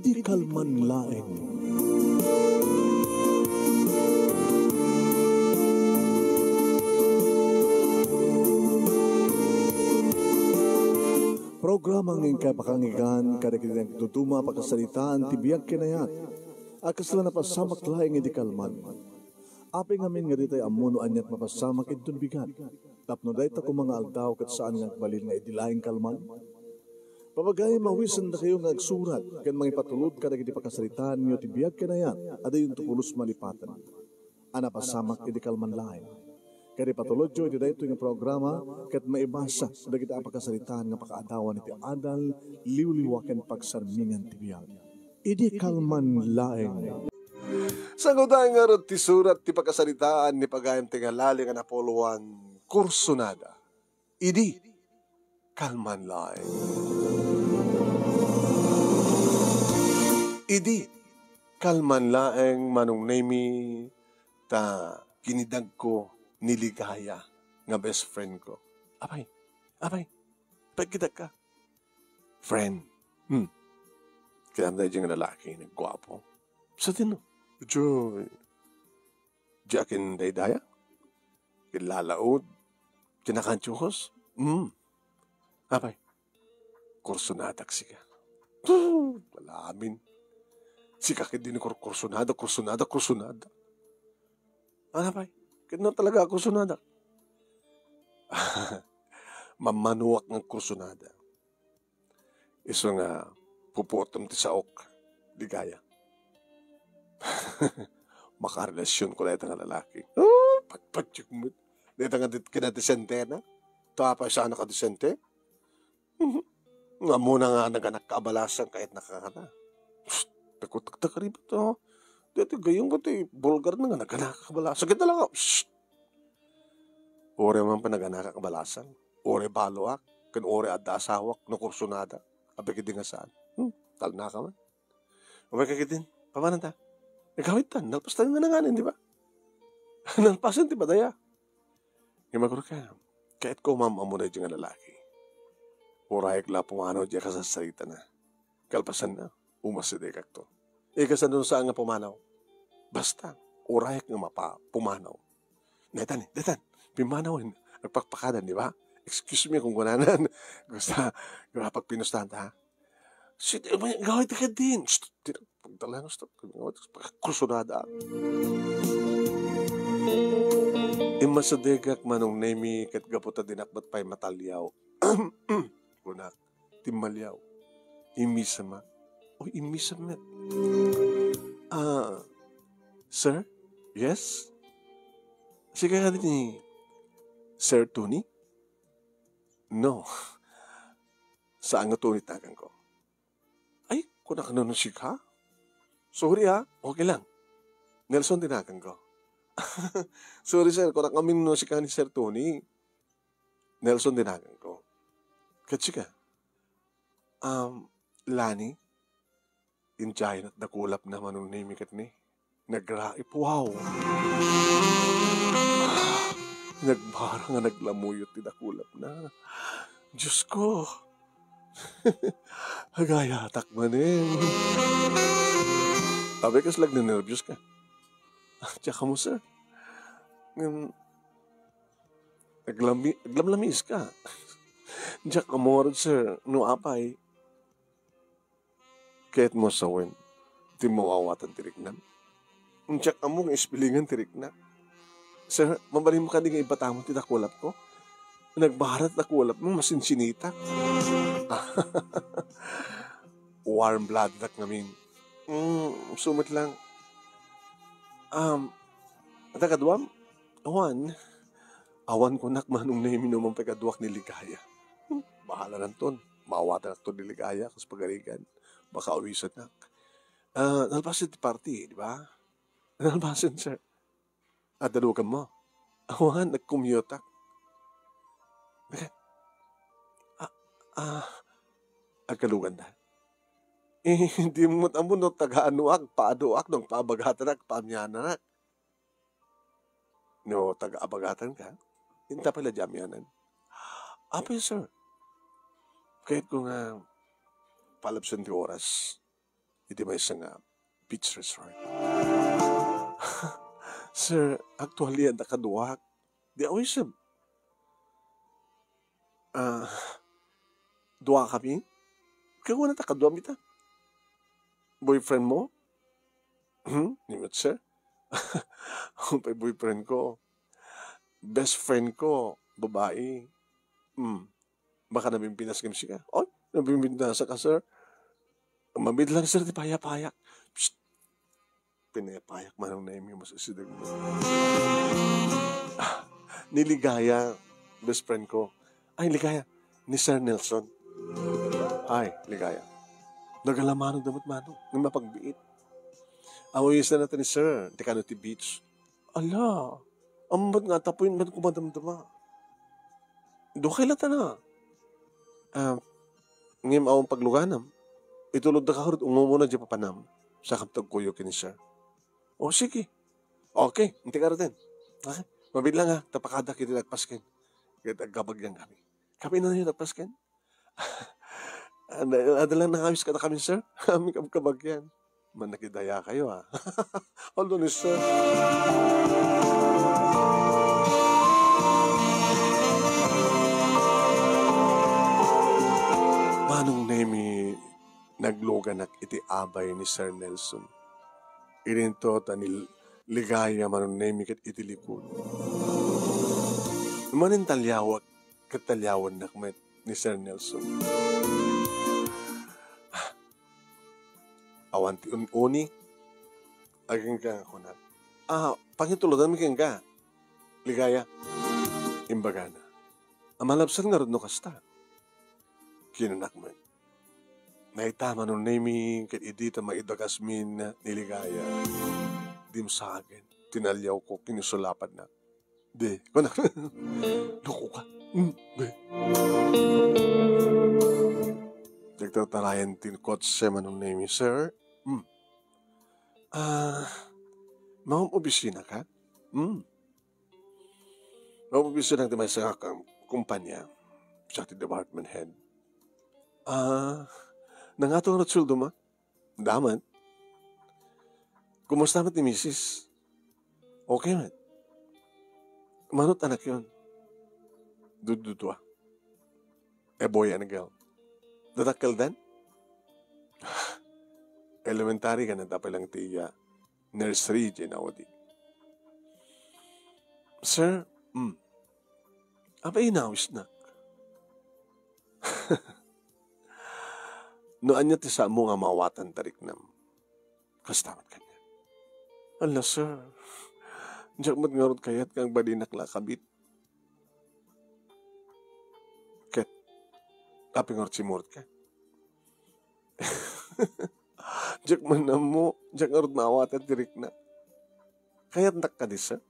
idi kalman laeng. Programa ng kapakangigan, kadagitang tutuma pagkasalitaan, tibiyag kinayat, akasla na pasamak laing idi kalman. Api ngamin nga ditay amuno anyat mapasamak itun bigat. Tapno dahi ta mga aldaw kat saan nga balil nga idilaing kalman. Pamagay mawisan na kayo nga agsurat, kan mga ipatulod ka nagiti pakasalitaan nyo tibiyag kinayat, ada yung tukulos malipatan. Ana pasamak idi kalman laing. Kaya patulod nyo iti dahi ito yung programa, kat maibasa na kita pakasalitaan nga pakaadawan iti adal, liwliwakan pagsarmingan tibiyag. Idi kalman laing. Sanguday nga ron ti surat ti pagkasalitaan ni pagayam tingalali nga napoluan kursunada. Idi kalman laeng. Idi kalman laeng manong nemi ta kinidag ko niligaya nga best friend ko. Abay, pagkidag ka. Friend. Kaya na dyan nga lalaki, nagkwapo. Sa tino. Joy. Diyakin daydaya? Kilalaod? Tinakanchukos? Abay, kursunadak sika. Malamin. Sika din ni kursunada. Abay, kaya talaga kursunada. Mamanuwak ng kursunada. Iso nga, puputom ti saok. Ligaya. Makarelasyon ko na itang lalaki. Pagpatsik mo. Dito nga kinadesente na. Tapa sana ka desente. Nga muna nga naganak kaabalasan kahit nakakana. Takot-takot ka rin ba ito? Dito gayong ba ito? Bulgar na nga naganak kaabalasan. Kita lang ako. Ore man pa naganak kaabalasan. Ore baloak. Kan ore adda asawak. No kursunada. Abay kiti nga saan. Tal na ka man. Abay kakitin. Pamanan ta. Nagkawitan, nalpasan nga nanganin, di ba? Nalpasan, di ba, daya? Yung maguro ka, kahit ko mamamunay dyan nga lalaki, urayag la pumanaw dyan ka sa sarita na, kalpasan na, umasidekak to. Kasan doon saan nga pumanaw? Basta, urayag nga pumanaw. Detan, pimanawan, nagpakpakadan, di ba? Excuse me kung gunanan, gusta, pag pinustahan ta, ha? Gawin ka din. Pagdala ng stop. Kursunada. Imasadegak manong nemi kat gaputa dinakbat pa'y matalyaw. Kunak, timalyaw. Imisama. Imisama. Sir? Yes? Sige ka din ni Sir Tony? No. Saan nga Tony tagang ko? Kung nakanunusik ha? Sorry ha? Okay lang. Nelson tinakan ko. Sorry sir, kung nakaminunusik ka ni Sir Tony. Nelson tinakan ko. Katsi ka? Lani? Injayan at nakulap na manunimikat ni. Nagraip. Wow! Nagbara nga naglamuyot ni nakulap na. Diyos ko! Agaya takmanin. Sabi kas lag na nervyos ka. Tsaka mo sir. Aglamlamis ka. Tsaka mo sir. No apay. Kahit mo sawin. Di mo awatan tiriknan. Tsaka mo ispilingan tirikna. Sir, mabalin mo ka di nga ibatamon titakulap ko. Nagbarat na kulap mo, masinsinita. Warm blood na ngamin. Sumit lang. Tagaduam? Awan ko nak manong na minumang pagkaduak ni Ligaya. Bahala lang ton. Maawatan nak to ni Ligaya kas pagarigan. Baka uwisan nak. Nalpasin ti party, di ba? Nalpasin, sir. Dalugan mo. Awan, nag-commute ak. Agkalugan na. Hindi mo no taga-anuak, paaduak, nung paabagatan paamyanan. No, taga-abagatan ka. Hindi pala jamyanan. Apa yun, sir? Kahit ko nga palabsan ti oras, iti may isang beach resort. Sir, actually, ang nakaduwak. Di ako isip. Duwa kami? Kaya wala nakaduwa mita. Boyfriend mo? Nimot, sir. Ang boyfriend ko. Best friend ko, babae. Baka nabimpinas kim siya. Oy, nabimpinas ka, sir. Mabid lang, sir, di payak-payak. Psst. Pinayapayak man ang naimi mo sa sidag mo. Niligaya, best friend ko. Ay, ligaya. Ni Sir Nelson. Ay, ligaya. Nagalamanong damat-manong. Nang mapagbiit. Awayos na natin ni Sir. Di ka ti beach. Ala, ambat nga tapoy man kumadamdama. Doon kay lata na. Ngayong awang pagluganam. Itulod na kahurot, umumuna di papanam. Sa kaptag kuyo kini Sir. O, sige. Okay, hindi ka rin. Okay? Mabid lang tapakada kita nagpaskin. Kaya agkabagyan kami. Kami na yun nagpaskin. Adalang nangawis ka na kami, Sir. Kami kabagyan. Manakidaya kayo, Hold on, Sir. Manong nemi nagluganak iti abay ni Sir Nelson. Irinto tanil ligaya manong nemi kat iti likod. Manin talyawak katalyawan nakmet ni Sir Nelson. Awanti uni aging ka kunat. Pangitulodan mi ka. Ligaya. Imbagana. Amalapsan nga rin no kasta. Kinanakmet. Naitama nun nami kat idita maidagas min niligaya. Dim sa akin. Tinalyaw ko kinisulapan na. Di. Kunak. Loko ka. Di. Nagtatarayan tinkot siya manong nami, Sir. Maong obisina ka? Maong obisina ng may sa kumpanya. Sa ti department head. Nangatong ratsuldo ma? Daman. Kumusta mat ni Mrs.? Okay man. Manot anak yun. Dududwa. Boy and a girl. Dadakkel dan? Elementary ka na tapay lang tiya. Nursery, ginawadi. Sir, apa inawis na? Noan niya ti sa mo nga mawatan tarik nam. Kastamat ka niya. Ala, sir. Diyak mat ngarot kayat kang badinak lakabit. Ket, tapi ngarot simurot ka. Diyak man na mo, diyak ngarot mawatan tarik na. Kayat nak ka di, sir.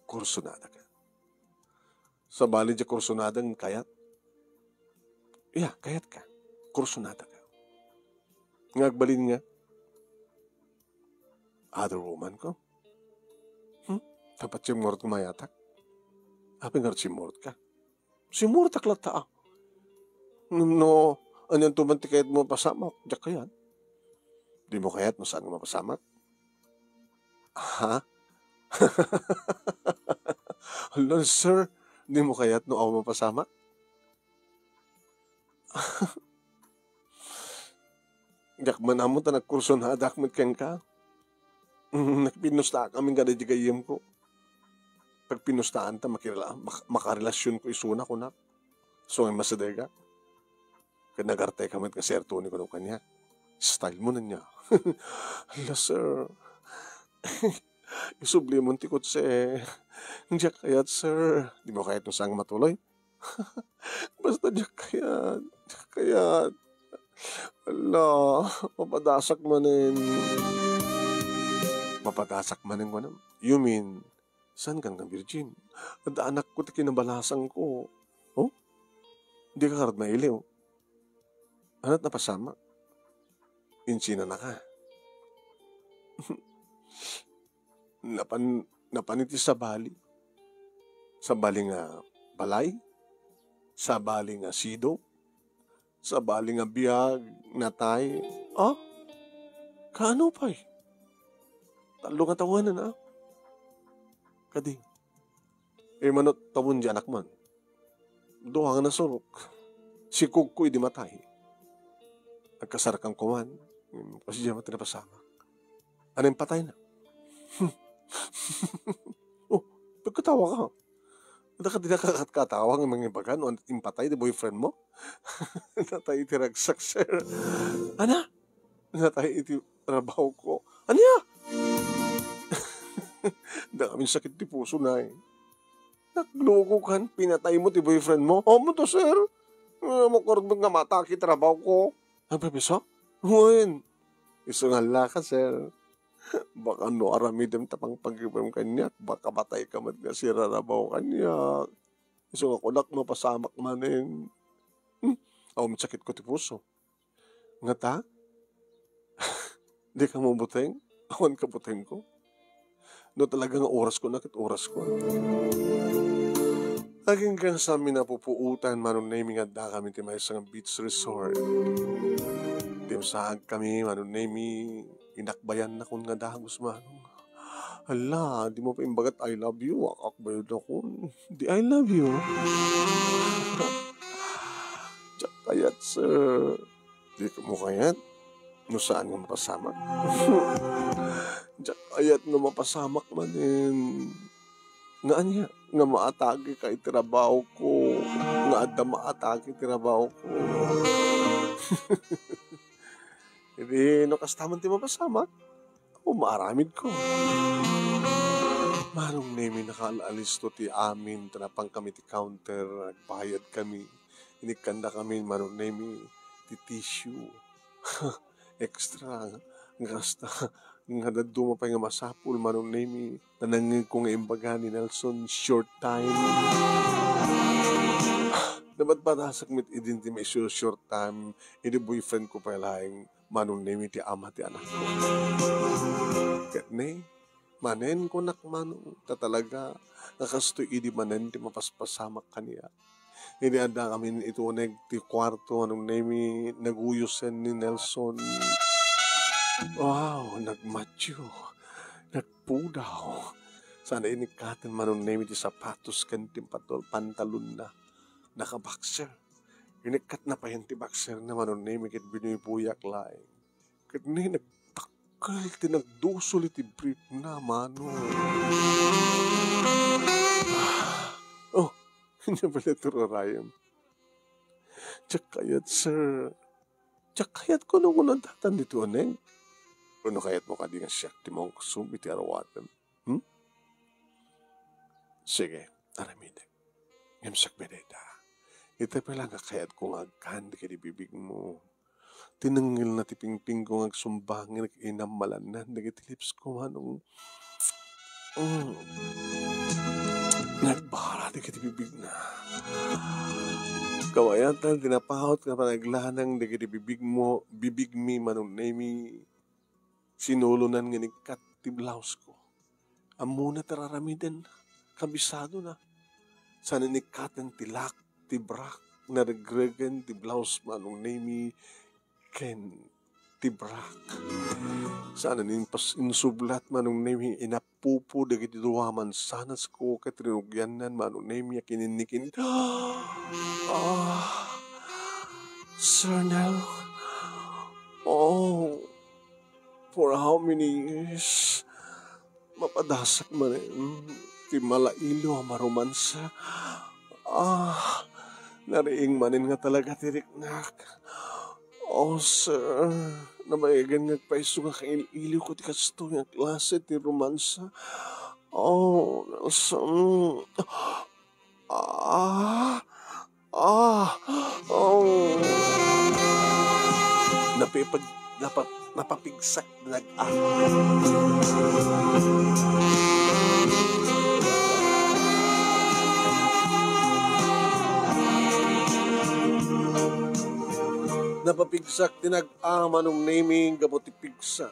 Kursunada ka. Sa bali diyak kursunadang kayat. Yeah, kayat ka. Kursunada ka. Ngagbalin nga. Other woman ko. Tapat siya ngorot kumayatak. Api ngarot simurot ka. Simurot aklata No, anyan tumanti kayat mo pasamak. Diyak kayat. Di mo kayat, masaan mo mapasamak? Ha? Hello, sir. Di mo kayat, no ako mapasamak? Diyak manamon ta nagkurso na adakmet ken ka. Nagpinusta kami kada di gayem ko. Pag pinustaan ta, makarelasyon ko isuna ko na. So, ang masadega. Kaya nag-arte kami at kaserto ni ko nung kanya. Style mo na niya. Hala, sir. Isubli mo tikot siya. Diyak kayat, sir. Di mo kayat nung sang matuloy? Basta diyak kayat. Diyak kayat. Hala, mapadasak manin. Mapadasak manin ko na. You mean, saan kang virgin? At anak ko kinabalasan ko. Oh? Hindi ka karat mailiw. Anat na pasama? Insina na ka. Napaniti sa bali. Sa bali nga balay. Sa bali nga sido. Sa bali nga biyag, natay. Ah, kaano pa eh? Talo nga tawanan na. Kading. Manot tawon di anak man. Doha nga nasurok. Si Kukkoy di matay. Nagkasarakang kuman. Kasi di naman tinapasama. Ano yung patay na? Oh, pagkatawa ka. Hindi ka kakatawa ng mga bagan o yung patay di boyfriend mo? Natay iti ragsak, sir. Ana? Natay iti trabaho ko. Ano ya? Da kami sakit di puso na eh. Nagloko kan, pinatay mo ti boyfriend mo. Oh mo to, sir. Makurot mo nga mataki trabaho ko. Ang permiso? Huwin. Isungal ka, sir. Baka no aramidem tapang pag-ibam kanya. Baka batay ka man nga si rarabaw kanya. Isungal ko lak no pasamak manin. Sakit ko ti puso. Nga ta? Di ka mo buteng? Awan ka buteng ko? No talagang oras ko, nakit oras ko. Laging kang sa amin napupuutan, manong naming adda kami ti may isang beach resort. Di saan kami, manong naming inakbayan na kung nga dahagos manong. Hala, di mo pa imbagat I love you, akakbayod ako. Di I love you. Tsak kayat, sir. Di ka mo kayat? No saan nga mapasamak? Tsak kayat no mapasamak manin. Nga anya, nga maatagi ka itirabaho ko. Nga adda maatagi itirabaho ko. Hindi, no kastaman ti mapasamak. Ako maaramid ko. Manong nemi nakaalaalis to ti amin. Tanapang kami ti counter. Nagbayad kami. Inikanda kami, manong nemi ti tissue. Extra. Ngasta. Nga daduma pa nga masapul, manong nemi. Nanangin ko nga imbaga ni Nelson, short time. Dapat ba nasak mit idinti may short time, ini boyfriend ko pa laing manong nemi ti ama ti anak ko. Katne, manen ko nak manong, tatalaga, nakasto idi manen ti mapaspasamak kaniya. Hindi anda kami ito ti kwarto, manong nemi, naguyusen ni Nelson. Wow, nagmacho. Nagpudaw. Sana inikatan manong nemi ti sapatos kan ti pantalon na. Naka-boxer. Inikat na pa yan ti boxer na manong nemi kit binibuyak laing. Kit ni nagtakal ti nagdusol iti brief na manong. Oh, hindi pala turarayam. Tsakayat, sir. Tsakayat ko nung unang tatan dito, aneng. Ano kayat mo ka di nga siyak ti mong kusum iti arawatan? Sige, aramide. Ngamsak bedeta. Ito pala nga kayat kong agkan di ka di bibig mo. Tinangil na ti pingping kong agsumbangin inamalanan na iti lips ko manong nagbara di ka di bibig na. Kawayatan, tinapahot ka pa naglanang di ka di bibig mo, bibig mi manong nemi. Sinulunan nga ni kat ti blouse ko. Amo na tararamiden. Kabisado na. Sana ni katan ti lak, ti brak, naragregan ti blouse manong nemi ken ti brak. Sana ni insublat manong nemi inapupo dagiti duwaman sanas ko katrinugyanan manong nemi kininikin. Sir Nel. Oh, for how many years mapadasak man ti malailo maromansa. Nariing manin nga talaga tiriknak. Oh, sir, namayagan nga paiso nga kaililiw ko ti kasto nga klase ti romansa. Oh, Nelson. Napapigsak na napapigsak tinag-ama nung naming gabuti pigsa.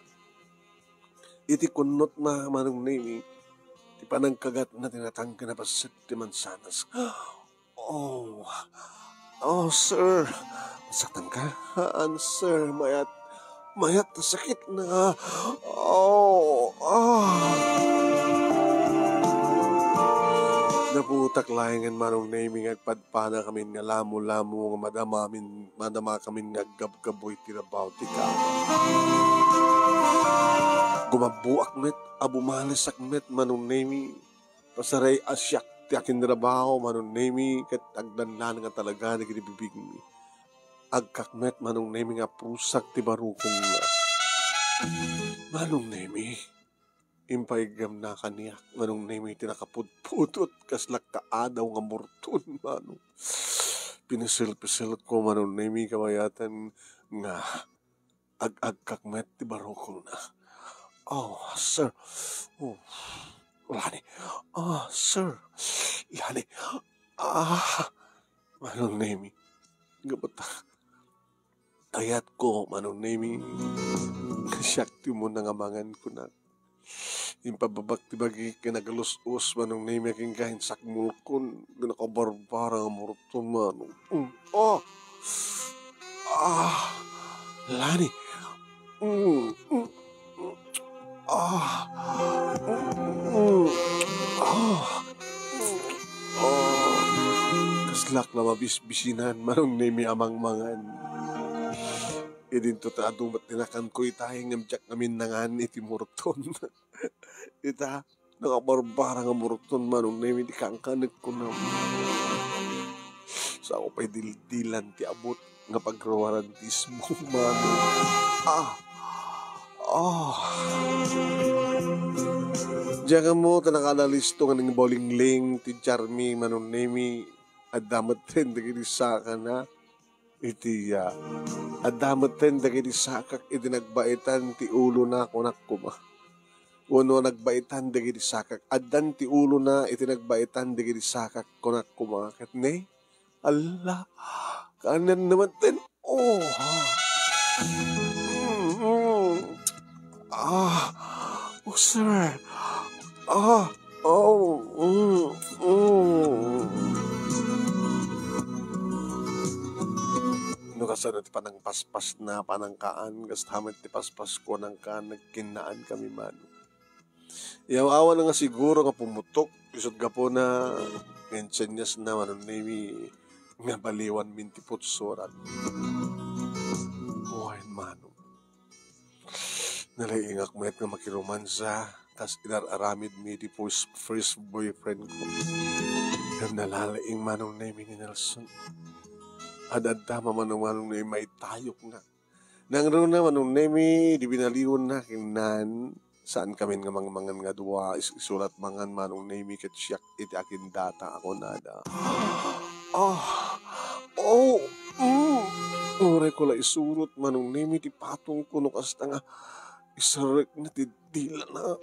Iti kunot manong naming ti panangkagat na tinatangka na pasit ti mansanas. Oh, sir, Satang ka? Sir, mayat na sakit na. Oh, Naputak layangan manong naming agpadpana kami nga lamo-lamo nga madama kami nga gab-gaboy tirabaw ti ka. Gumabuak met, abumalis akmet manong nami, pasaray asyak ti akin trabaho manong nami, kat agdanlan nga talaga na kinibibig mi. Agkakmet manong nami nga prusak ti barukong na. Manong nami, impaigam na kaniyak, manong nami tinakapudpudot, kaslak kaadaw nga murtun, manong. Pinisil-pisil ko manong nami kamayatan nga agkakmet ti barukong na. Oh, sir. Oh, Lani. Sir. Lani. Manong nami. Gabata. Tayat ko, manong nami. Siyakti mo nangamangan ko na. Yung pababak ti bagi kinagalus-us, manong nami aking kahin sakmulkon. Ginakabarbara nga murton, manong. Lani. Kaslak na mabisbisinan manong nami amang mangan. Idinto ta adumat tinakan ko itahing ngamjak ngamin nangan iti murton. Ita nakabarbara nga murton manong nami di kangkanig ko na. Sa ako pa'y dildilan ti abot nga pagrawarantismo manong. Diyan mo, tanakadalisto nga ng bowling ti Charmy, manong nami, adamat rin dagiti saka na, iti adamat rin dagiti sakak, iti nagbaitan ti ulo na kunak kuma. Uno nagbaitan dagiti sakak, adan ti ulo na, iti nagbaitan dagiti sakak, kunak kuma. Kat ne, ala, kanan naman din, sir. No kasano ti panang paspas na panangkaan, kastaman ti paspas ko nang ka nagkinaan kami man. Iaw-awa na nga siguro nga pumutok, isod ka po na ngensenyas na manon nami nga baliwan minti putsurat. Buhayin manong. Nalaingak met nga makiromansa, tas inararamid mi di po first boyfriend ko. Yung nalalaing manong nami ni Nelson. Adadama manong nami may tayok nga. Nang rin na manong nami, di binaliwan na kinan, saan kami nga mangan nga duwa, isulat mangan manong nami ket siyak iti akin data ako nada. Ure ko la isurot manong nami ti patong kuno kasta nga isarek na ti dila na.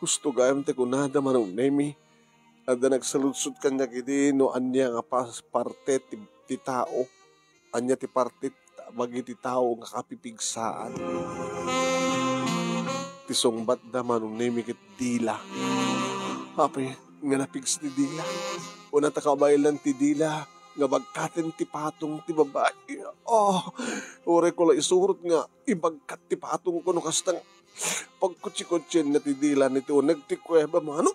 Gusto gayam te kunada manong nami. Ada nagsaludsod kanya kiti no anya nga parte ti tao. Anya ti parte bagi ti tao nga kapipigsaan. Ti songbat da manong nami ket dila. Ape nga napigs ti dila. Una takabaylan ti dila. Nga bagkaten ti patong ti babae. Ure ko la isurot nga ibagkat ti patong ko no kastang pagkutsi-kutsyen na ti dila nito nagtikweba mano.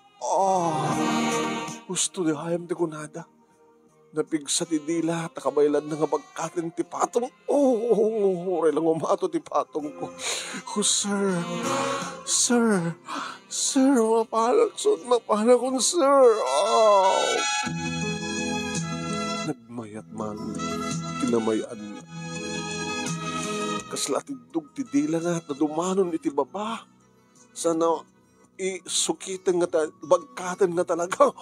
Gusto di hayam ti kunada. Napigsa ti dila takabaylan na nga bagkaten ti patong. Ure lang umato ti patong ko. Sir, mapalakson, sir. Nagmayat man, kinamayan na. Kaslatidog ti dila na, nadumanon iti baba. Sana isukitan nga bagkatan nga talaga.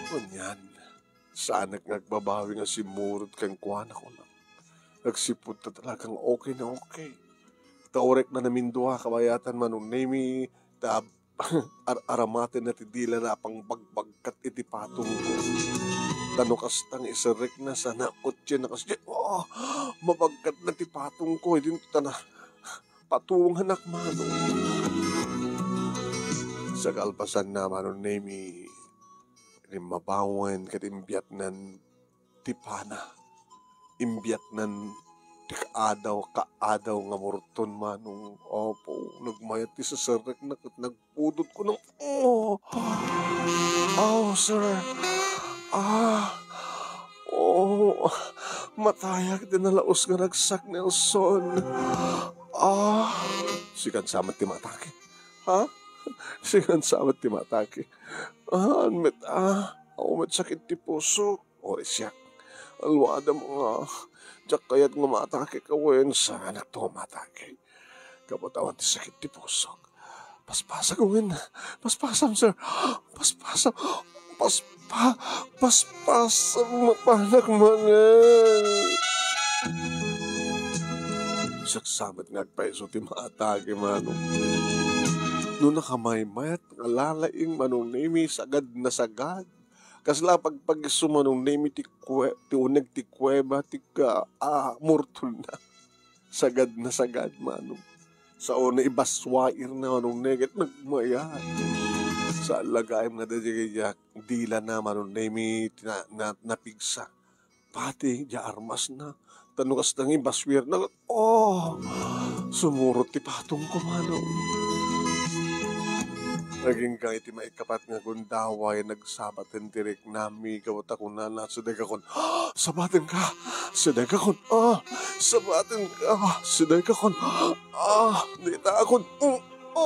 Ganyan, sana nagbabawi nga si Murot kang kuwana ko na. Nagsipod na talagang okay na okay. Taorek na namin duha, kabayatan manong nami, aramatin na ti dila na pang bagbagkat iti patong ko. Tanukas tang isarek na sana kutsin na kasi mabagkat na ti patong ko. Hindi ta na patungan akmano. sa kalpasan naman ng nemi rimabawan kat imbiat nan tipana. Imbiat nan kaadaw nga murton manong opo nagmayat ti sa sarek na kat nagpudot ko ng sir matayak din nalaos nga nagsak Nelson sikan samat ti matake ha sikan samat ti matake anmet aumet sakit ti puso ori siya alwada mo nga Diyak kaya't nga matake ka wen sa anak to matake. Kapatawan ti sakit ti pusok. Paspasa ko wen. Paspasam sir. Paspasam. Paspasam mapanak manan. Saksamat ngagpaiso ti matake manong. No nakamay-mayat alalaing manong nemi sagad na sagad. Kasla pagsumanong nemi ti uneg ti kuweba ti murtul na. Sagad na sagad manong. Sa una ibaswair na manong neget nagmayat. Sa alagaim nga dadya dila na manong nemi napigsa. Pati di armas na. Tanukas nang ibaswir na. Sumurot ti patong ko manong. Naging kang iti maikapat nga gundaway, nagsabaten tirik nami, kawat ako na suday ka kon, sabaten ka, suday ka kon, sabaten ka, suday ka kon, dita akon,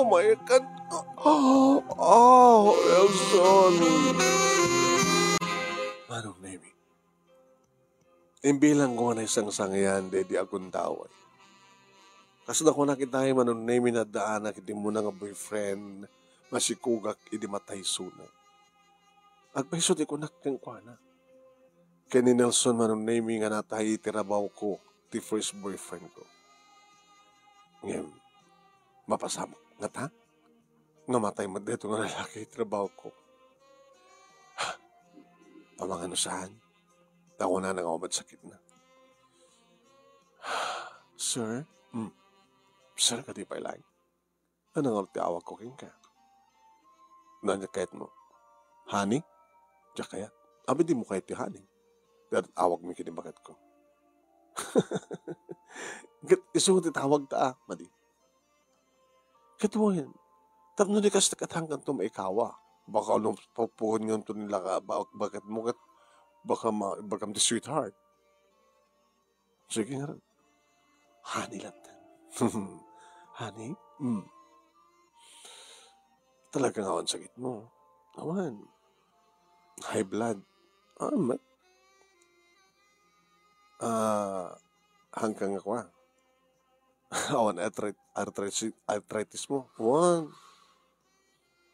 mayakan, Elson. Manong nemi, imbilang ko na isang sangyan, di akong daway. Kasi na ko nakitahin manong nemi na daan, nakiti mo na nga boyfriend, masikugak idi matay suna. Agpaiso di ko nakking kwa na. Kaya ni Nelson manong nami nga natahi tirabaw ko ti first boyfriend ko. Ngayon, mapasamak nga ta? Namatay mo dito nga lalaki tirabaw ko. Pamang ano saan? Ako na nangawabad sakit na. Sir? Sir ka di pa ilang? Anong ti awag ko king ka? Nandiyan mo. Honey? Diyan kaya? Abi di mo kahit ti honey. Dahil awag mo kinibakat ko. Isunod itawag ta madi. Katuwa yan. Tapno di kas nakatanggan to maikawa. Baka anong papuhon yun to nila ka. Bakit mo kat baka di sweetheart. Sige nga rin. Honey lang. Honey? Talagang awan sakit mo. Awan. High blood. Hanggang ako awan arthritis mo. Awan.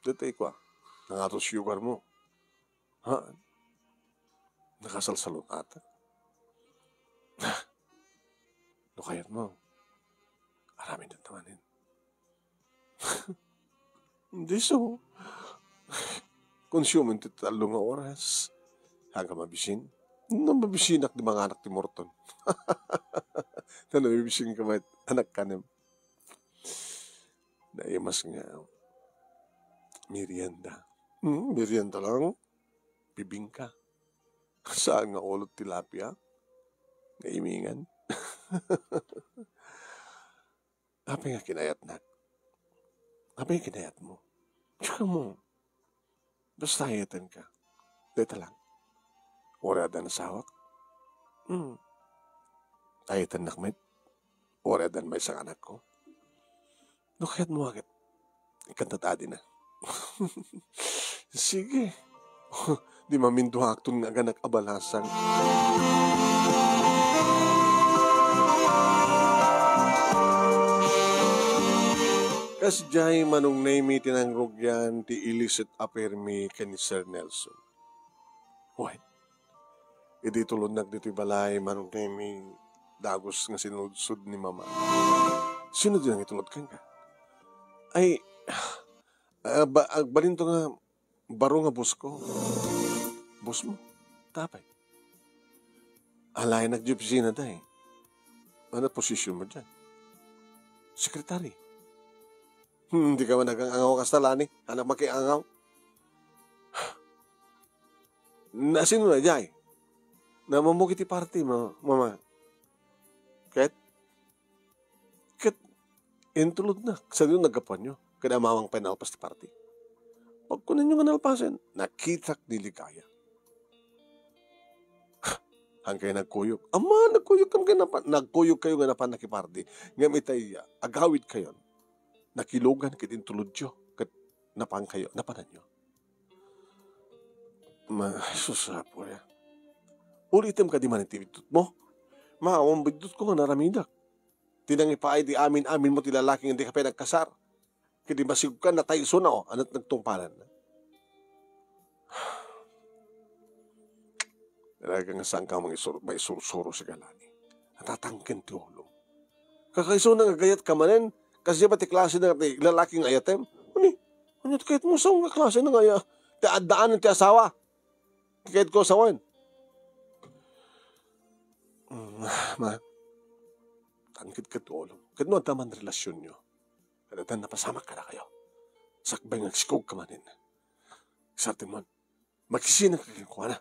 Dito ko nangato sugar mo. Nakasalsalot ata. Nukayat mo. Aramin din tamanin. Hindi so. Consume iti talong nga oras. Hanggang mabisin. Mabisinak di mga anak ti Morton. Na nabibisin ka may anak ka na. Naimas nga. Merienda. Merienda lang. Bibingka. Saan nga ulot tilapia? Naimingan. Apa nga kinayat na? Apa nga kinayat mo? Tsaka mo. Basta hayatan ka. Dito lang. Orada na sawak. Hayatan nakmet. Orada na may isang anak ko. Nukayat mo agad. Ikantatadi na. Sige. Di maminduhakton nga ganak abalasan. Kas jay manong naimi tinangrogyan ti illicit apermi ken ni Sir Nelson. Why? Idi tulod nagdito'y balay manong naimi dagos nga sinudsud ni Mama. Sino din ang itulod ka nga? Ay, agbalin to nga baro nga bus ko. Bus mo? Tapay. Alay nag-gypsy na day. Ano posisyon mo dyan? Sekretary. Hindi ka man nagangaw kastalani. Anak makiangaw. Nasino na jay? Namamugi ti party mo, mama. Ket intulod na. Sa yun nagkapuan nyo. Kada mawang penalpas ti party. Pag kunin nyo nga nalpasin, nakitak ni Ligaya. Hangkay nagkuyog. Ama, nagkuyog kayo nga napan. Nagkuyog kayo nga napan nakiparty. Nga mitay, agawid kayo. Nakilogan kit intulod nyo. Kat napan kayo, napanan nyo. Susapo ya. Ulitin ka di man itibidot mo. Maawang bidot ko nga naramidak. Tinangipaay di amin mo tilalaking hindi ka pa nagkasar. Kaya masig ka na tayo na o. Anat nagtungpalan na. Talagang saan ka may sursuro sa galani. Natatangkin ti ulo. Kakaiso na gagayat ka manin. Kasi ba ti klase na ti lalaking ayatem? Ano kahit mo sa nga klase na nga ti addaan ng ti asawa. Kahit ko asawan. Ma, tangkit ka ti ulo. Kahit no taman relasyon nyo. Kadatan napasama ka na kayo. Sakbay nagsikog ka manin. Sa atin mo, magsisinag ka kinukuha na.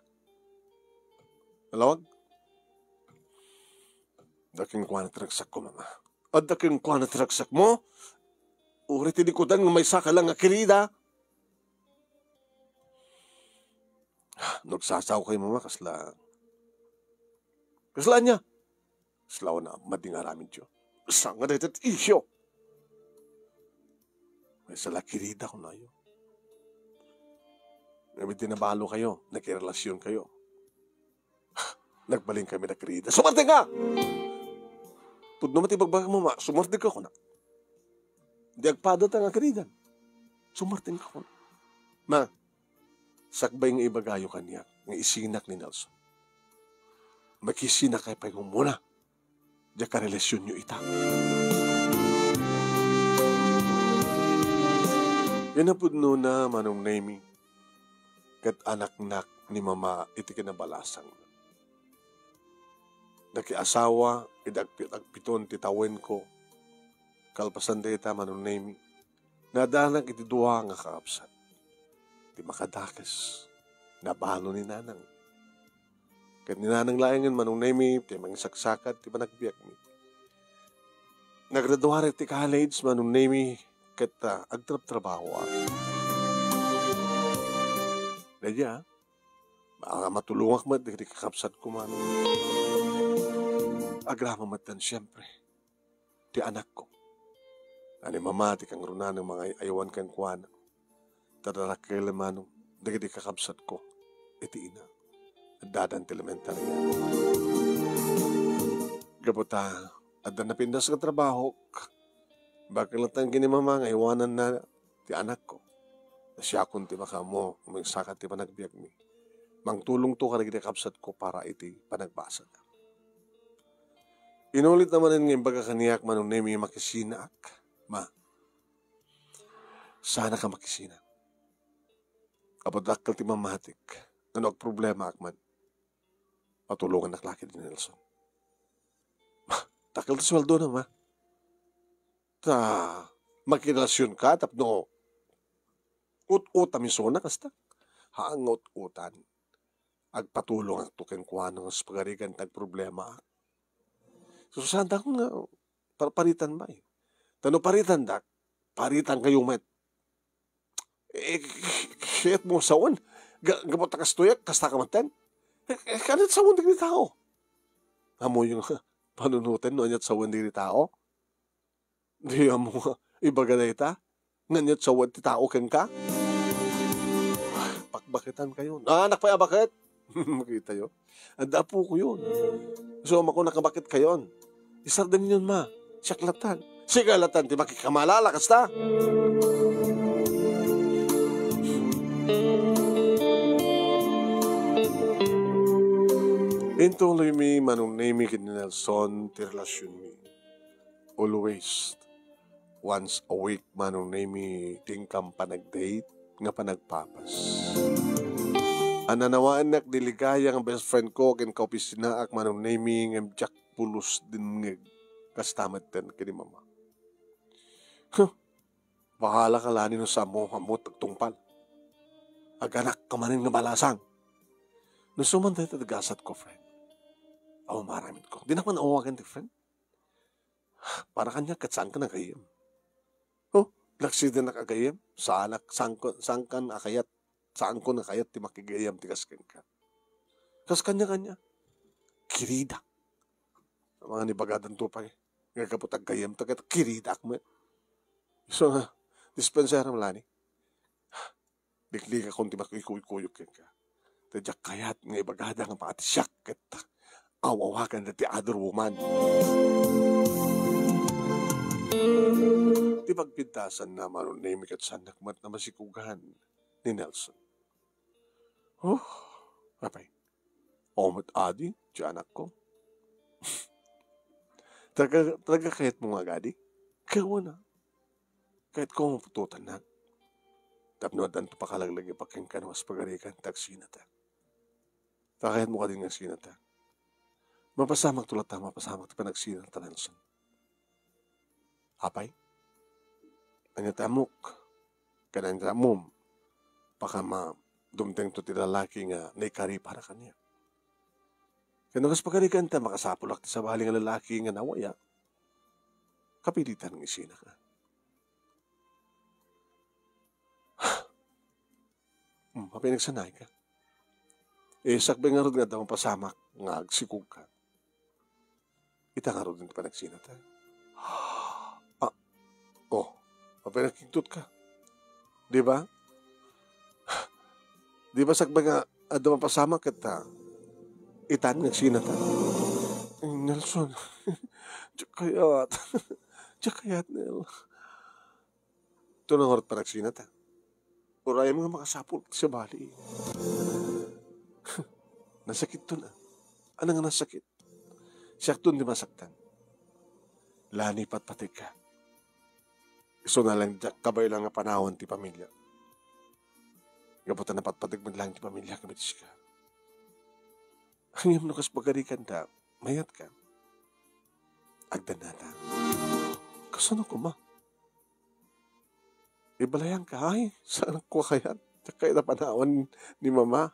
Alawag? Daking kuha na tinagsak ko, mama. At daking kuha na tinagsak mo, uri tinikutan ng may saka lang akirida. Nagsasaw kayo, mama, kasla niya. Kaslaw na mading aramin diyo. Sanga na ito't isyo. May salakirida ko na yun. Ngayon tinabalo kayo, nakirelasyon kayo. Nagbaling kami na kirida. Sumarte ka! Pudno matibagbaga mo, sumarte ka ko na. Di agpadat ang akiridan. Sumarte ka ko na. Ma, sakbay nga ibagayo kanya, nga isinak ni Nelson. Makisinak kay pa'y muna. Diya ka relasyon nyo ita. Yan na pudno na manong Naimi. Kat anak-nak ni mama iti kinabalasang. Nakiasawa, idagpiton titawin ko. Kalpasan dita manong Naimi. Nadanak iti duwa nga kaapsat. Ti makadakas. Nabalo ni nanang. Kat ni nanang layangan manong Naimi, ti mga saksakat, ti panagbiyak mi. Nagraduare ti college manong Naimi, kat agtrab-trabaho Nadya, baka matulungak mat, di kakapsat ko man. Agrama matan siyempre, ti anak ko. Ani mamati kang runa ng mga ayawan kang kuwana. Tadarakil manong, di kakapsat ko, iti ina. Dadan ti elementary yan. Gabuta, at napindas ka trabaho, bakit lang kini mama, ayawanan na ti anak ko. Siya kung ti baka mo, may sakat ti panagbiyak mi. Mang tulong to ka nagdikapsat ko para iti panagbasa na. Inulit naman ng baga kaniyak manong Naimi makisinaak. Ma, sana ka makisina. Kapag ti mamatik, ano ang problema akman? Patulungan naklaki ni Nelson. Ma, takil ti sweldo na ma. Magkirelasyon ka, tapno, ut-uta misona kasta. Haang ut-utan. Agpatulong ang tukin kuha ng pagarigan tag problema. So, sanda ko nga, paritan ba eh. Tano paritan dak, paritan kayo met. Kayat mo sawan, gamot na kastuyak, kasta ka matan. Kanit sawan digni tao. Amo yung panunutin, no, anyat sawan digni tao. Di mo, ibaga na ita. Nganyat sawan ti tao ken ka. Pakbakitan kayo. Anak pa ya bakit? Makita yun. Anda po ko yun. So, ako nakabakit kayon. Isardan yun, ma. Siyaklatan. Sigalatan, ti makikamalala, kasta. Intuloy mi manong Naimi kin Nelson, ti relasyon mi. Always, once a week, manong Naimi, tingkam panag-date, nga panagpapas. Ananawaan nak diligaya ang best friend ko ken kaopisina ak manong Naimi ng Jack Pulos din ng kastamat ten kini mama. Bahala ka lani no sa mo hamot tagtungpal. Aganak ka manin nga balasang. No suman tayo tadagasat ko, friend. Awa maramit ko. Di naman awagan ti friend. Para kanya saan ka nagayam. Oh, laksi din nakagayam. Saan ka nakayat. Saan ko nakayat ti makigayam ti kasken ka. Kas kanya-kanya. Kirida. Mga nibagadan to pa eh. Nga kaputag gayam tagat kirida mo. So nga, dispenser mo lani. Dikli ka kung ti makikuyuk ka. Tadyak kayat nga ibagada nga paati siyak ket awawagan na ti other woman. Ti pagpintasan na manon na imikat sanak mat na masikugahan ni Nelson. Oh, apay. Omat adi, ti anak ko. Talaga kahit mo nga gadi, kawa na. Kahit ko mapututan na. Tapnodan to pakalaglagi pakeng ka na mas pagarikan, tagsinata. Kahit mo ka din nga sinata. Mapasamak tulad ta, mapasamak ti panagsinata, Nelson. Apay? Anyatamok, kanantamom, baka dumteng to ti lalaki nga naikari para kanya. Kano kas pagarikan ta, makasapulak ti sa baling nga lalaki nga nawaya, kapilitan ng isina ka. Mapinagsanay ka. Sakbay nga rin nga daw pasamak nga agsikog ka. Ita nga rin pa nagsinata. Mapinagkingtut ka. Di ba? Di ba sakbay nga daw pasamak kita itan nagsinata. Nelson, Tiyakayat, Nel. Ito na nga rin pa nagsinata. Uray mga makasapul sa bali. Nasakit to na. Ano nga nasakit? Siyak doon di masaktan. Lani patpatig ka. So na lang kabay lang nga panahon ti pamilya. Gabutan na patpatig man lang ti pamilya kamitis ka. Ang iyam nakas pagarikan ta, mayat ka. Agdan na ta. Kasano ko ma? Ibalayan ka, ay, saan ko kayat? Kaya na panahon ni mama.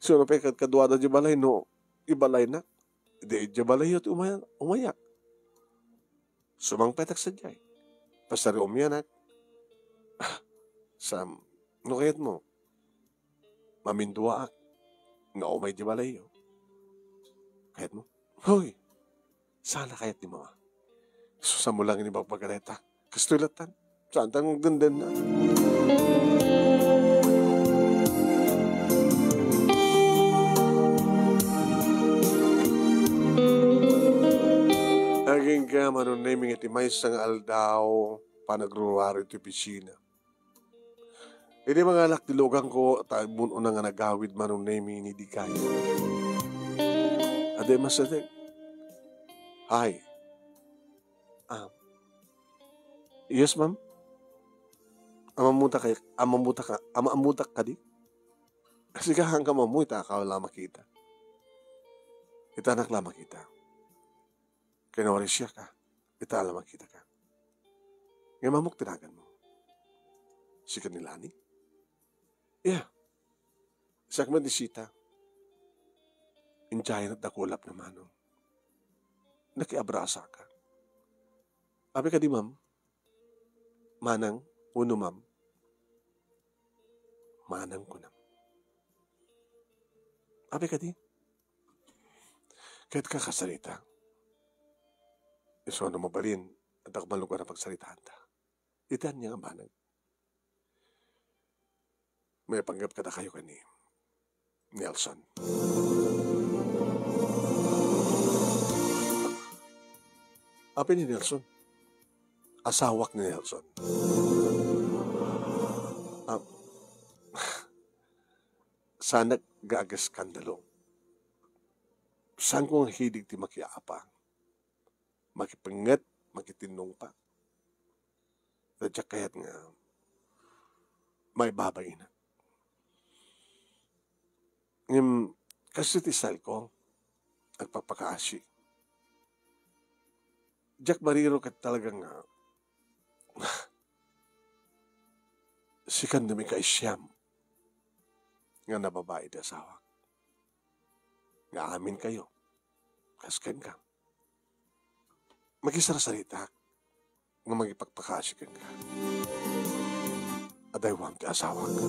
So, na pa kadwada di balay, no, ibalay na. Di balay yun, umayak. Sumang petak sa jay. Pasari umiyanak. Sam, no kayat mo? Mamindua ak. Nga umay di balay yun. Kayat mo? Hoy, sana kayat ni mama. Susam mo lang ini pagpagaleta. Kastulatan. Saan tang dandan na? Naging ka manunaming iti may sang aldaw panagruwari iti pisina. Hindi mga alak tilugang ko at muno na nga nagawid manunaming ni di kaya. Ade masadag. Hi. Yes, ma'am. Amamutak ka di? Kasi kahang ka mamuita, ka wala makita. Ita anak la makita. Kinawari siya ka, ita la makita ka. Ngayon mamuk tinagan mo. Si kanilani? Yeah. Sakman di sita. Injayan at nakulap naman. No? Nakiabrasa ka. Abi ka di, ma'am? Manang, uno, ma'am. Manang ko na. Abi ka di? Kahit ka kasalita. Iso na mabalin at akmalugan na pagsalitaan ta. Itan niya ang manang. May panggap ka na kayo kani Nelson. Abi ni Nelson. Asawak ni Nelson. Sana gagas skandalo. Saan kong hidig ti makiapa? Makipangat, makitinong pa. Dadyak kayat nga may babay na. Kasi ti sal ko, nagpapakaasi. Jack Mariro kat talagang sikan dumi ka isyam nga nababae di asawa. Nga amin kayo. Kasken ka. Magisarasarita nga magipagpakasikan ka. Adaywang ti asawa ka.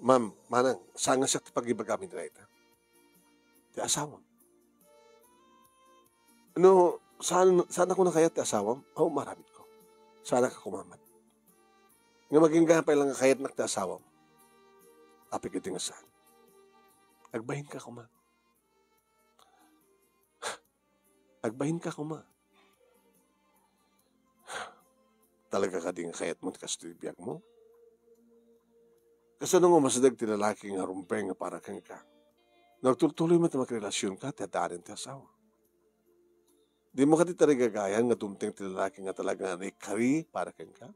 Ma'am, manang, saan nga siya pag-ibagamin na ito? Ti asawa. Ano, saan ako nakayat ti asawa? Oo, maramit ko. Sana ka kumamat. Nga maging gapay lang nga kayat nak ti asawa. Apik iti nga saan. Agbahin ka kuma. Agbahin ka kuma. Talaga ka din kayat mo kastibiyag mo. Kasi nung umasadag ti lalaki nga rumpeng nga para kang ka. Nagtuloy mo iti magrelasyon ka, tiyadaanin ti asawa. Di mo ka ti tarigagayan nga dumteng ti lalaki nga talaga nga kari para kang ka.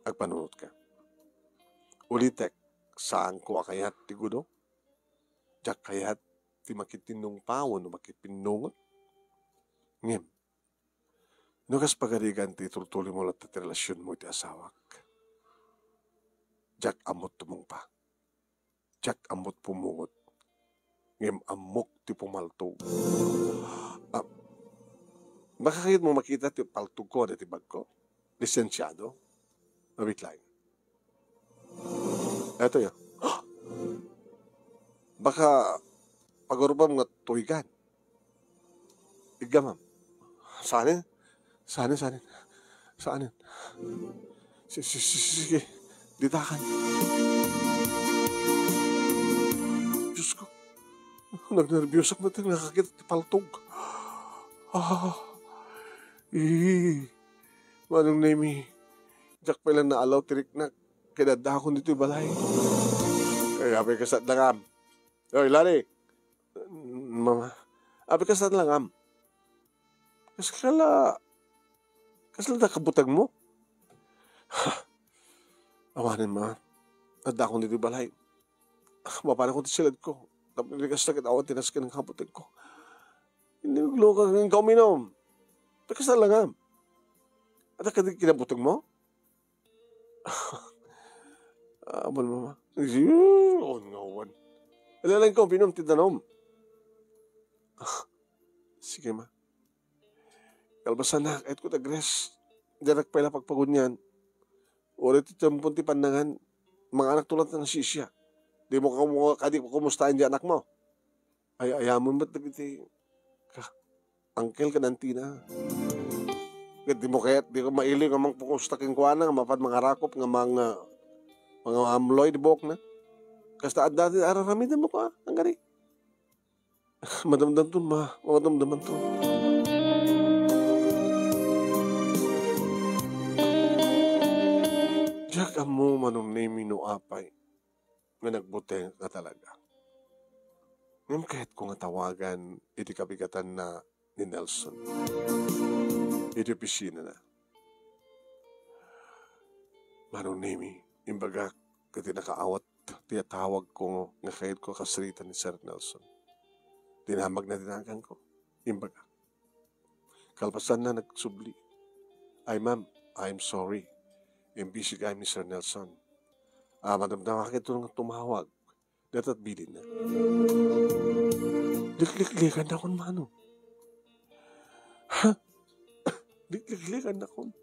Agpanunod ka. Ulitek, saan ko akayat ti gudo? Diyak kayat ti makitinong pawon o makipinungot? Ngem, nukas pagarigan ti tuloy mo lang ti relasyon mo ti asawak. Diyak amot tumungpa. Diyak amot pumungot. Ngem amok ti pumaltog. Baka kayat mo makita ti paltog ko at ti bag ko? Lisensyado? Wait lang. Eto yan. Baka pagurubam nga tuwigan. Igamam. Saanin? Saanin? Sige. Ditakan. Diyos ko. Nagnervyos ako natin. Nakakita ti paltog. Manong nemi. Diyak pa lang naalaw tirik na. Kinadakon dito yung balay. Kaya api kasat langam. Oy, Lani. Mama. Api kasat langam. Kasala nakabutag mo. Awanin ma. Nadakon dito yung balay. Mapana ko tisilad ko. Napiligas na kitawan, tinas ka ng kabutag ko. Hindi magluka kang kauminom. Api kasat langam. At kinabutag mo? Aman mama. Oh, ngawan. Alalang ko, pinom, titanom. Sige ma. Kalbasan na, kahit ko tagres. Diyan nagpaila pagpagod niyan. Ulit ito yung punti pandangan. Mga anak tulad ng sisya. Di mo kadi ko kumustahin di anak mo. Ayamon ba't nagiti ka? Angkel ka nantina. Di mo kaya't di ko mailing ang mga pukustaking kuha na. Mapad mga rakop nga mga amloy di bok na. Kasta at dati araramidan mo ko ang gari. Madamdam to ma. Madamdaman to. Diyak mo manong name no apay. Nga nagbuti nga talaga. Ngayon kahit ko nga tawagan iti kabigatan na ni Nelson. Iti opisina na. Manong name imbaga kati nakaawat tiyatawag ko nga kahit ko kasrita ni Sir Nelson. Dinamag na dinagan ko. Imbaga. Kalpasan na nagsubli. Ay ma'am, I'm sorry. Busy guy ni Sir Nelson. Madamdama ka ito nang tumawag. Datat bilin na. Liklikan na kon mano. Ha? Liklikan na kon.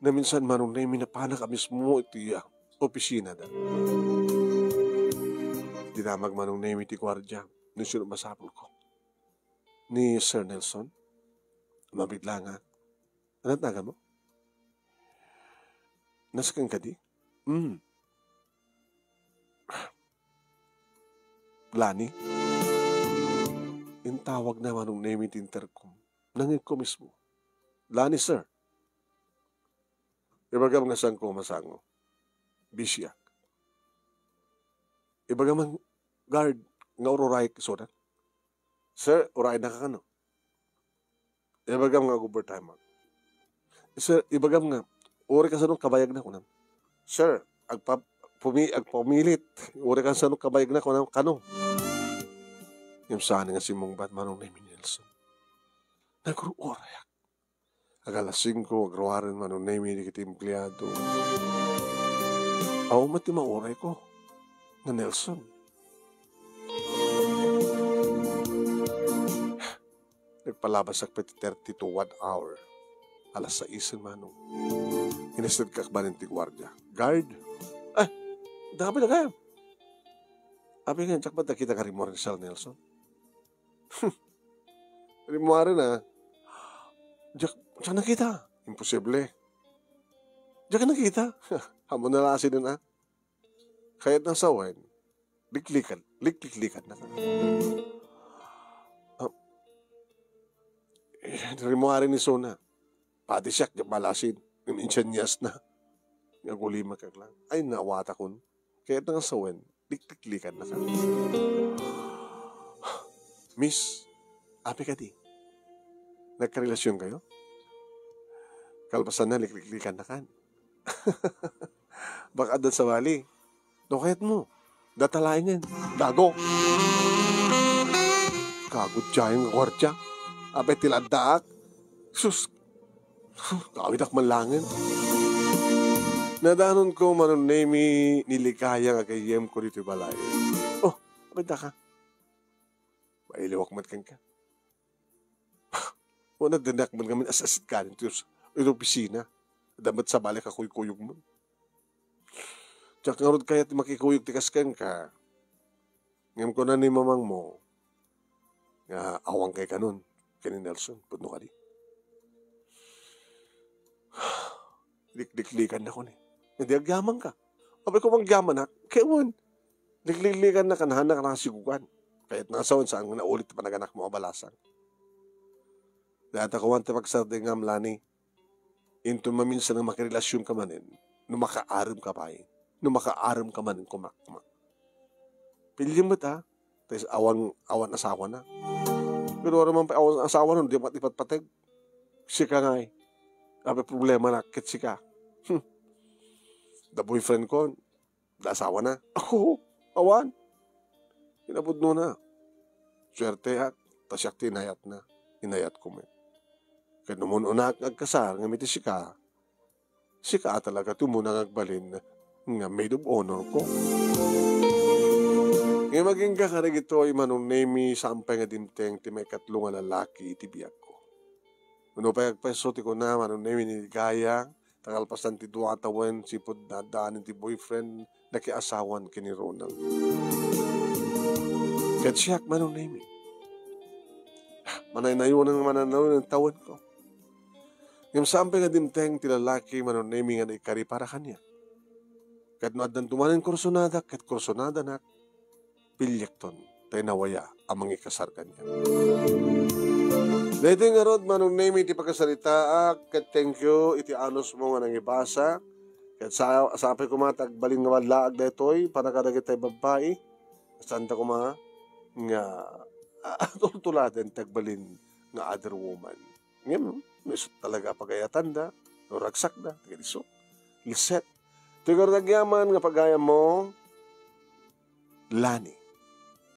Na minsan manong na yung minapana ka mismo iti opisina na. Dinamag manong na yung iti gwardya. Nung sino masapol ko. Ni Sir Nelson. Mabigla nga. Anong taga mo? Nasakang ka di? Lani? Yung tawag naman ng name it intercom. Nangig ko mismo. Lani, sir. Ibagam nga sang ko masango. Bisyak. Ibagam ang guard nga ururay kisodan. Sir, uray na ka kano. Ibagam nga overtime. Sir, ibagam nga uri ka sa nung kabayag na kunam. Sir, agpumilit. Uri ka sa nung kabayag na kunam. Kano? Yung saan nga si mong Batmanong na Nelson. nagruorayak. Agalas 5, agrawaran man nung name ni kiti empleyado. Aw mati mauray ko, na Nelson. Nagpalabas sa 30 to 1 hour. Alas 6 manong. Inistad kakbanin ti gwardya. Guard? Ay, dami na kayo. Abi nga, tsak ba nakita ka rin mo rin Sal Nelson? Rin mo rin Diyak nakita. Imposible. Diyak nakita. Hamon na lasin na. Kahit nang sawain, liklikan na ka. Rin mo rin ni Sona. Pati siya, diyak malasin. Yung insyanyas na. Nagulima ka lang. Ay, nawata ko. Kahit nang sawain, liklikan na ka. Miss, api ka di. Nagkarelasyon kayo? Kalpasan na, liklikan na kan. Baka doon sa wali. Dokayat mo. Datalain yan. Dago. Kagod siya yung kwartya. Ape tiladaak. Sus. Kawit ak manlangan. Nadanon ko manunemi niligaya nga kayem ko dito balay. Oh, abenta ka. Mailiwak mat ka. Wala danak man kami asasit ka nito sa opisina. Damat sa balik ako kuyog mo. Tsak nga rod kaya makikuyog tikaskan ka. Ngam ko na ni mamang mo. Nga awang kay kanon. Kani Nelson, pudno ka di. Liklikan na ko ni. Hindi agyaman ka. Abay ko magyaman ha. Kaya mo, liklikan na kanahan na sigukan. Kahit nasawan saan nga naulit pa naganak mo abalasan. Dahil ako wante pagsarde nga mlani. Into maminsan ng makirelasyon ka manin. Nung makaaram ka pa eh. Nung makaaram ka manin kumakma. Pilim mo ta. Tapos awan asawa na. Pero wala man pa awan asawa nun. Di matipatpateg. Sika nga eh. Abe problema na. Kit sika. The boyfriend ko. Da asawa na. Ako. Awan. Inabot no na. Swerte at. Tasyak tinayat na. Inayat ko may. Kaya naman unak agkasar nga miti sika talaga tumunang agbalin nga maid of honor ko. Nga maging kakarag ito ay manong nemi sampay nga dimteng ti may katlo nga lalaki iti biyak ko. Ano pa agpasote ko na manong nemi ni Gaya takalpasan ti duwatawan sipod dadaanin ti boyfriend na kiasawan kini Ronald. Kaya siyak manong nemi. Manay-nayo ng mananaw ng tawan ko. Ngam sampay nga dimteng ti lalaki manonemi nga naikari para kanya. Kat no addan tumanin kursonada, kat kursonada na pilyekton tayo nawaya amang ikasar kanya. Dito nga rod manonemi ti pagkasalita kat thank you iti anos mo nga nang ibasa. Kat sapay kumatag balin nga walaag detoy para kadagit tayo babae. Santa kuma nga tultuladen tagbalin nga other woman. Ngayon, may talaga pagayatan da, no ragsak da, tagaliso, liset. Tigar nagyaman nga pagaya mo, Lani.